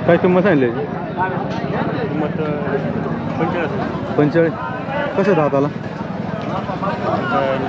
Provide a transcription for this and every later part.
काय किंमत सांगली याची? किंमत 45. 45. कसं दाताला?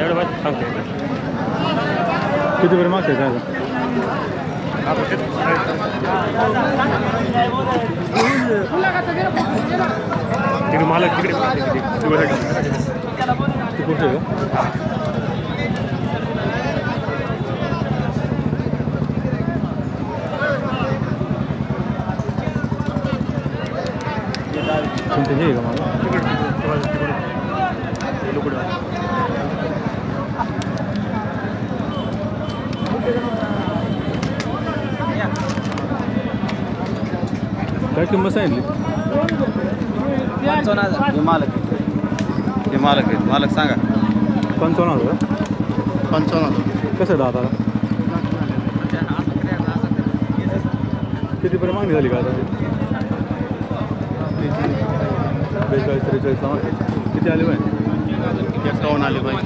एवढं माहिती सांगते. किती बरं मागते काय? तिकडे मालक तिकडे कुठे आहे? तुमचं हे का मला? काय किंमत सांगितली? 55,000. हे मालक आहेत. मालक सांगा. 55,000. 55,000. कसं दाताला? कितीपर्यंत मागणी झाली का आता? 42-43 मागणी. किती आले पाहिजे? 51 आले पाहिजे.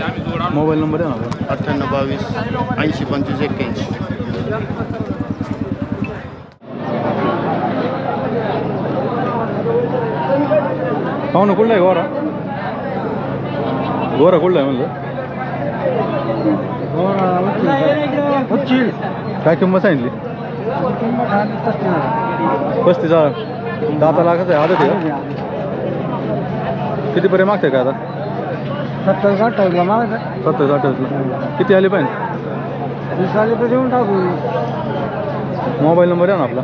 मोबाईल नंबर आहे ना? 98 22 80 25 81. पाहुणं कुठला आहे गोरा? गोरा कुठला आहे म्हणलं? काय किंमत सांगितली? 35,000. दाताला कसं आहे? आदत आहे का? कितीपर्यंत मागते का आता? 70-80 मागत 70-80ला. किती आले पाहिजे? 20 आले तर देऊन टाकू. मोबाईल नंबर आहे ना आपला?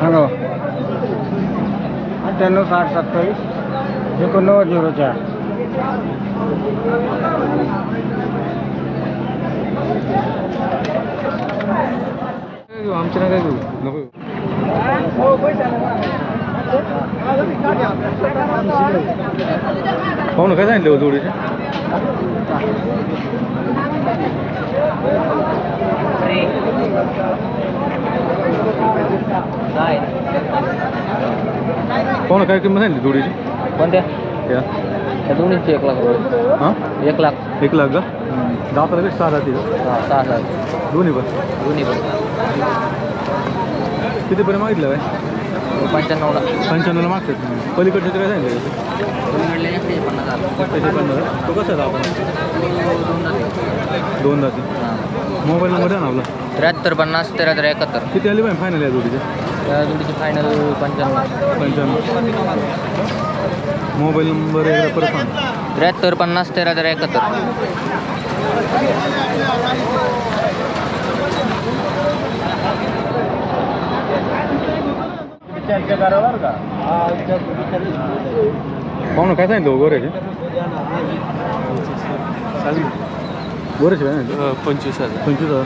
सांगा. 98 60 27 8904. आमच्या काय घेऊ नको. पाहुणं काय सांगितलं जोडीचे? पाहुणं काय किंमत सांगितली जोडीची? कोणत्या? या त्या दोन्हीची 1 लाख रुपये. हां 1 लाख. 1 लाख का? दाताला कशी 6 जाती? 6,000. दोन्ही पण दोन्ही पण. कितीपर्यंत मागितलं काय? 95ला. 95ला मागतात. पलीकडचे काय सांगितलं? दोन्हीकडले 50,000. 50. तो कसा आहे दाता? 2 जाती. मोबाईल नंबर आहे ना आपला? 73 50 73 71. किती आली पाहिजे फायनल या जोडीचे? त्या जोडीची फायनल 95. 95. मोबाईल नंबर एकदा परत सांग. 73 50 73 71. पाहुणं काय सांगितलं गोऱ्याचे? गोऱ्याचे काय सांगितलं? 25,000. 25,000.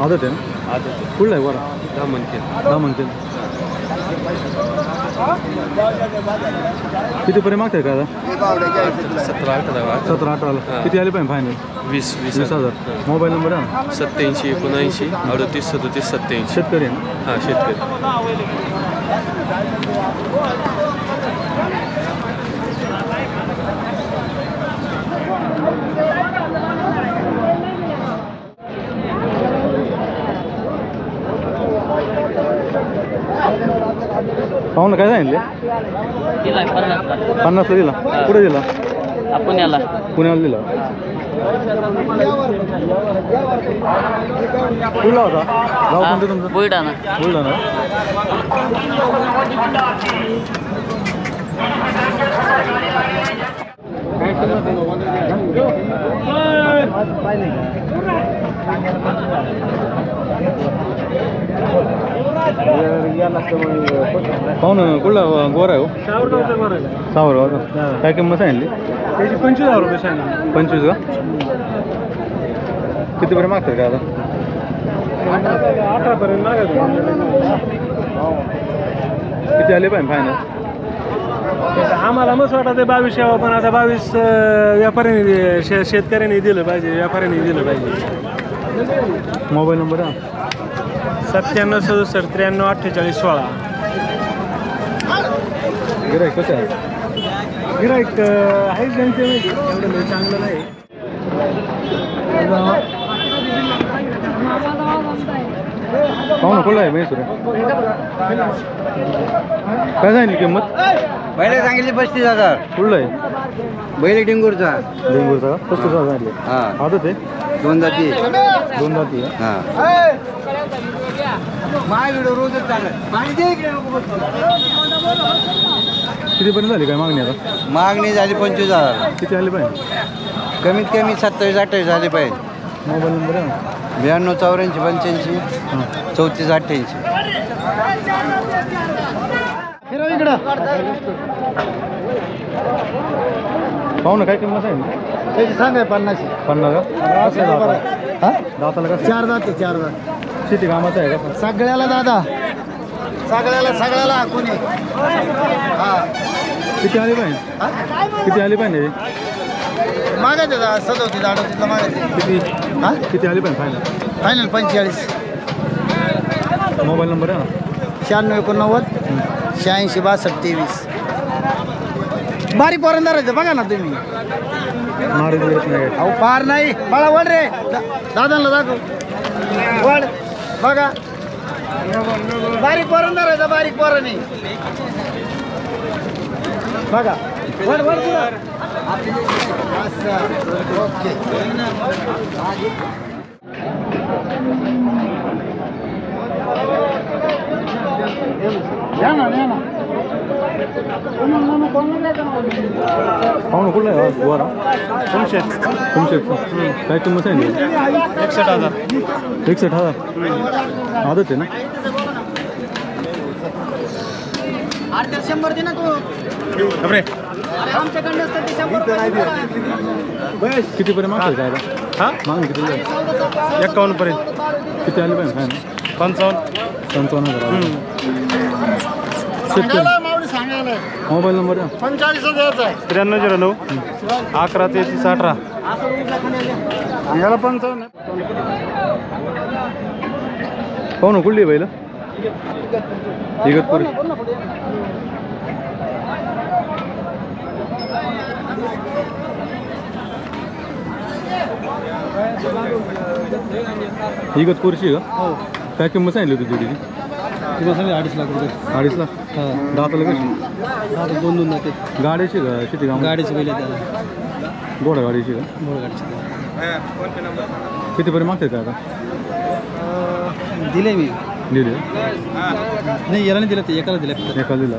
आदत आहे ना? आदत कुठला आहे गोरा? 10 म्हणते. 10 म्हणते. कितीपर्यंत मागताय का आता? 17-18. 17-18ला. किती आले पाहिजे फायनल? 20,000. मोबाईल नंबर आहे ना? 87 79 38 37 87. शेतकरी आहे ना? हां शेतकरी. पाहुणं काय सांगितले? 50ला दिला. कुठे दिला? पुण्याला. पुण्याला दिला. कुठला होता गाव कोणतं तुमचं? बुलढाणा. बुलढाणा. पाहुणं कुठला गोरा आहे हो? सावरगाव का? काय किंमत सांगितली? त्याची 25,000 रुपये सांगितले. 25 का? कितीपर्यंत मागतात का आता? 18पर्यंत मागायचं. किती आले पाहिजे फायनल? आम्हाला मस्त वाटतं 22 यावं, पण आता 22 व्यापाऱ्यांनी शेतकऱ्यांनी दिलं पाहिजे, व्यापाऱ्यांनी दिलं पाहिजे. मोबाईल नंबर आहे 97 67 93 48 16. गिराईक कसं आहे? गिराईक आहे त्यांचे एवढं लय चांगलं नाही. पाहू ना कुठला आहे म्हैसूर आहे काय सांगितली किंमत पहिले सांगितले 35,000 कुठला आहे बैल डिंगूरचा डेंगूचा का 35,000 सांगितले हा आदत आहे 2 जाती 2 जाती आहे हा माय व्हिडिओ रोजच चालत कितीपर्यंत झाली काय मागणी आता मागणी झाली 25,000 किती आली पाहिजे कमीत कमी 27-28 झाली पाहिजे मोबाईल नंबर आहे ना 92-84-85 हां 34-88 पाहू ना काय किंमत आहे त्याची सांगाय 50 50 का कसं दाताला दाताला कसं 4 दात 4 दात शेती कामाचं आहे का सगळ्याला दादा सगळ्याला कोणी हा किती आली पाहिजे किती आली पाहिजे मागायचं 37-38 मागायचं किती हा किती आली पाहिजे फायनल फायनल 45 मोबाईल नंबर आहे ना 96-89-86-62-23 बारीक पोरंदारायचं बघा ना तुम्ही मारून देत नाही अहो पार नाही मला वळ रे दादांना दाखव वळ बघा बारीक पोरंदारायचं बारीक पोरांनी बघा वळ वळ पुढं. असं ओके या ना पाहू ना कुठला आहे गोरा तुमचे काय किंमत आहे 61,000 61,000 आदत आहे ना 100 दे ना तू आमच्याकडनं असतं ते 100 कितीपर्यंत मागते काय हा मागणी किती झाली 51 पर्यंत किती आली पाहिजे काय ना 55 शेतकरी मोबाईल नंबर आहे 45 द्यायचा आहे 9309 11-33-18 सांगायला 55 पाहू ना कुठली बैल इगतपुरी इगतपुरीची का काय किंमत सांगितली होती जोडीची किंवा सांगा 2.5 लाख रुपये 2.5 लाख दाताला कशी आता 2 जाते गाडीची का शेती काम गाडीचे पहिले त्याला घोडा गाडीची का गाडीचे कितीपर्यंत मागते काय आता दिले मी दिले नाही याला नाही दिलं ते एकाला दिलं एका दिला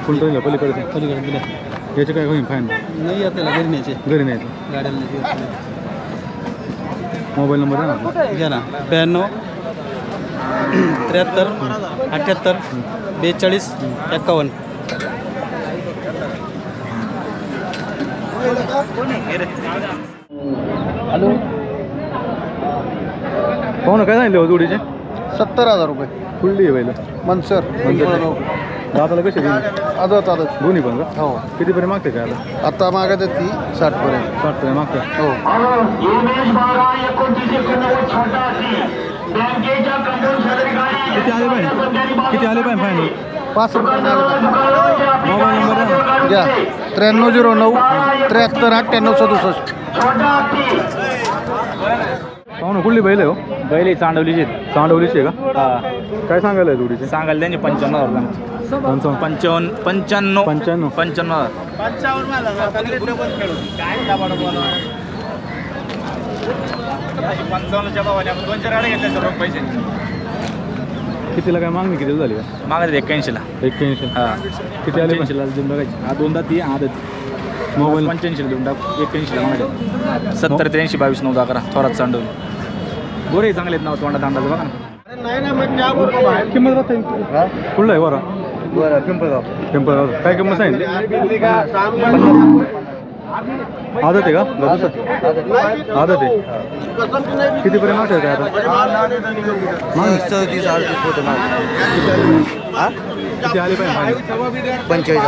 फुल दिला पलीकडे पलीकडे दिलं याचे काय होईल फाईन नाही आपल्याला घरी न्यायचे घरी नाही गाड्याला नाही मोबाईल नंबर आहे ना घ्या ना 92 73 78 42 51 हॅलो पाहू ना काय सांगितले हो जोडीचे 70,000 रुपये फुल्ली आहे बैल मनसर दाताला कशी दिली आदत दोन्ही पण का हो कितीपर्यंत मागते काय आता मागत ती 60 पर्यंत 60 पर्यंत मागते हो किती आले पाहिजे फायनल 5 रुपये मोबाईल नंबर आहे ना घ्या 9309 73 98 67 पाहू ना कुठली बैल आहे हो बैल चांडवलीचे चांडवलीची आहे का काय सांगायला आहे जोडीचे सांगायला त्यांनी 55,000 पंचावन्न 55,000 55,000च्या भावाने आपण 2-4 गाड्या घेतल्या सर्व पैसे कितीला काय मागणी किती झाली का मागत 81ला 81 हा किती आले 85ला देऊन बघायची हा 2 दाती आदत मोबाईल 85ला देऊन टाक 81ला मागत 70-83-22-9-11 थोरात चांडवली गोरे चांगले आहेत नाव तोंडात अंदाज बघा ना किंमत बताई कुठला आहे बरं पिंपळगाव पिंपळगाव काय किंमत सांगितली आदत आहे का आदत आहे कितीपर्यंत मागते काय आता किती आले पाहिजे 45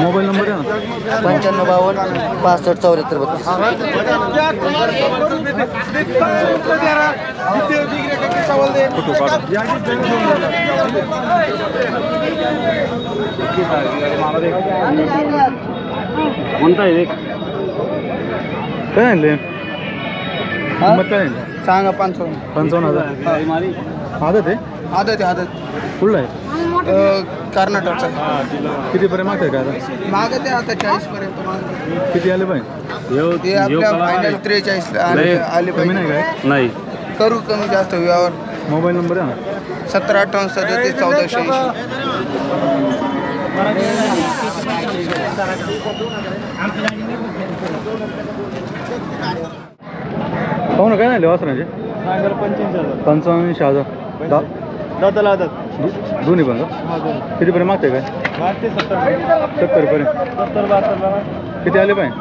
मोबाईल नंबर आहे ना 55-52 फोटो काढ कोणता आहे काय आणले किंमत काय आहे? सांगा 55. 55,000. आदत आहे आदत आहे आदत. कुठला आहे? कर्नाटकचा कितीपर्यंत मागताय का आता? मागत आहे आता 40 पर्यंत मागत. किती आले पाहिजे? ते आपल्या फायनल 43 आले कमी पाहिजे. नाही काय? नाही. करू कमी जास्त व्यवहार. मोबाईल नंबर आहे ना? 17 58 37 1480. पाहू ना काय नाही वासरांचे? 85,000. दादाला आदत. दोन्ही पण का? कितीपर्यंत मागते काय? 70 पर्यंत. किती आले पाहिजे?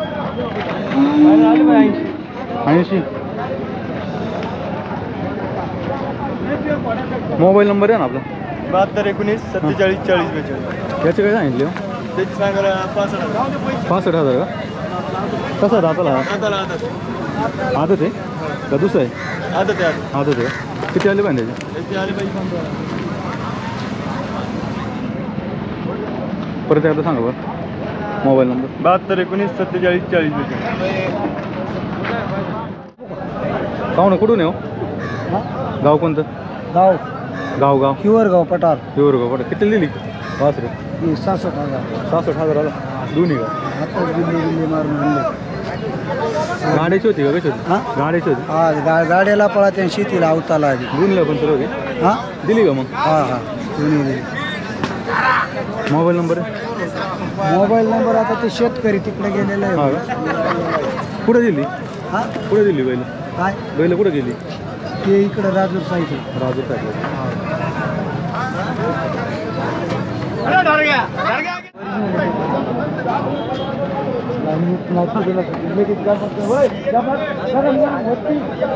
80. मोबाईल नंबर आहे ना आपला? 72 19 47 40 42. याचे काय सांगितले हो? त्याची सांगायला 65,000. 65,000 का? कसा दाताला हा? दादाला आदत. आदत आहे का दुसरं आहे? आदत आहे आदत आहे का? किती आले पाहिजे त्याचे? त्याची आली पाहिजे 15. परत एकदा सांगा बरं मोबाईल नंबर. 72 19 47 40 42. पाहू ना कुठून आहे हो? गाव कोणतं? गाव गाव हिवरगाव पठार. हिवरगाव पडा. किती दिली वासरे? 66,000. 66,000 आला दोन्ही का? आता दिल्ली मारून आणले. गाड्याची होती का कशी होती? हां गाड्याची होती. गाड्याला पळा त्या शेतीला अवताला आली. दोन्हीला पण सर्व घे. हां दिली का मग? हां दोन्ही दिली. मोबाईल नंबर आहे? मोबाईल नंबर आता ते शेतकरी तिकडे गेलेलं हा आहे. का? कुठे दिली? हां कुठे दिली बैल? काय बैल कुठे गेली? ते इकडं राजूर साईड. राजूर साहेब.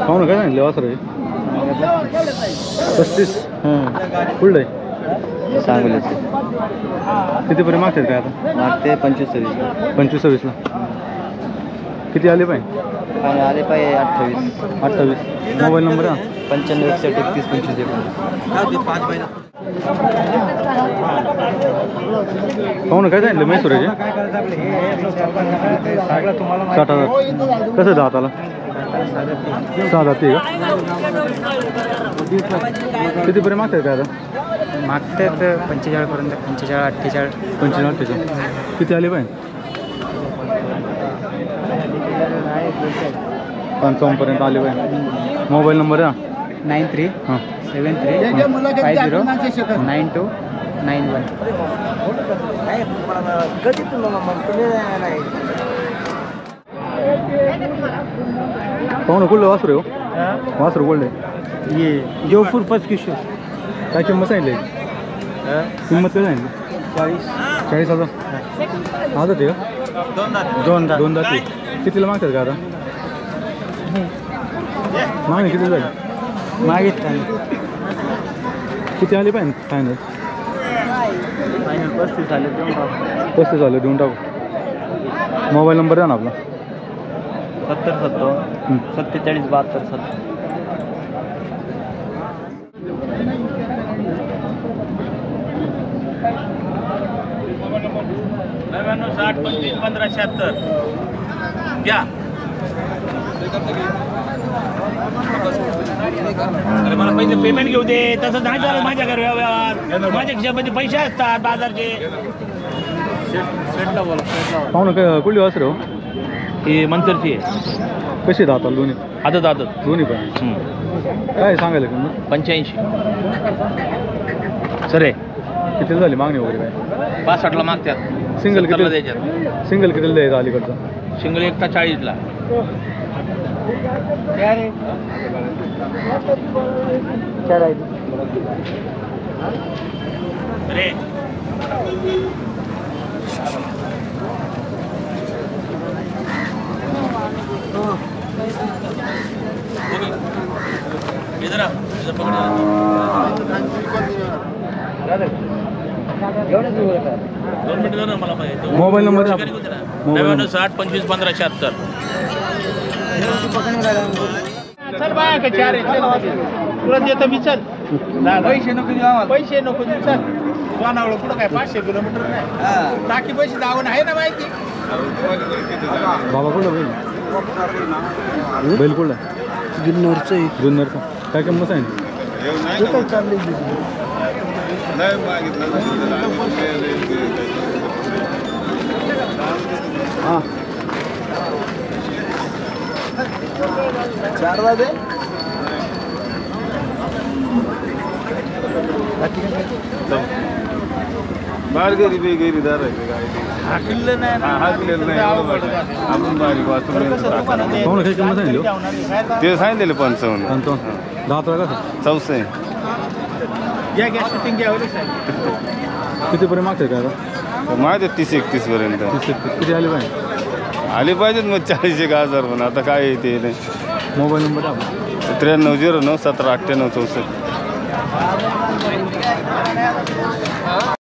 पाहू ना काय सांगितलं वासर आहे? 35. फुल आहे. सांगलीचे कितीपर्यंत मागतात काय आता? मागते 25. 25-26ला. किती आले पाहिजे? आले पाहिजे 28. 28. मोबाईल नंबर आहे? 95 61 31 25 पाहू ना काय सांगितलं मैसुराचे? 60,000. कसं दाताला? 6 दाती आहे का? कितीपर्यंत मागतात काय आता? मागतात 45 पर्यंत. 45 48. 45-48. किती आले पाहिजे? 55पर्यंत आले पाहिजे. मोबाईल नंबर आहे? 93 हां 73 50 92 91. पाहू ना कुठलं वासरू आहे हो? वासरू कुठलं आहे? ये देवपूर 25. काय किंमत सांगितली? किंमत काय सांगितली? 40,000. आदत आहे का? दोन दाती. कितीला मागतात का आता? मागणी किती झाली? मागितलं किती आली पाहिजे फायनल? 35 आले. 35 आले देऊन टाकू. मोबाईल नंबर आहे ना आपला? 70 47 72 70. अरे मला पहिले पेमेंट घेऊ दे. तसं नाही झालं माझ्या घर व्यवहार. माझ्या खिशामध्ये पैसे असतात बाजारचे. पाहू ना काय कुठली वासरू हो? ही मनसरची आहे. कशी दाताला दोन्ही? आदत दोन्ही पण. काय सांगायला किंमत? 85. सर आहे किती झाली मागणी वगैरे काय? 65ला मागतात. सिंगल 70ला किती? द्यायच्यात. सिंगल कितीला द्यायचा अलीकडचा? सिंगल एकटा 40ला. अरे इधर पकड़. Mobile number? 99 60 25 15 76. चल बाया का चार आहे. तुला देतो मी. चल पैसे नको देऊ आम्हाला. पैसे नको देऊ. चल वानावळ कुठं काय 500 किलोमीटर नाही. टाकी पैसे दावून आहे ना माहिती. बाबा कुठलं बैल? बैल कुठला? गिन्नरचं आहे. जुन्नरचा काय किंमत सांगितली? ते काय चाललंय हां 4 दे बारगरी बेगरीदार हाकलेलं नाही आपण बारीक वाचून पाहुणे काय किंमत सांगितली हो? ते सांगितलेलं 55 पंचावन्न. दाताला कसं 14 कितीपर्यंत मागताय काय आता? माझे 30-31 पर्यंत 30-31. किती आले पाहिजे? आले पाहिजेत मग 40,000 पण आता काय येते नाही. मोबाईल नंबर टाका. 9309 17 98 64.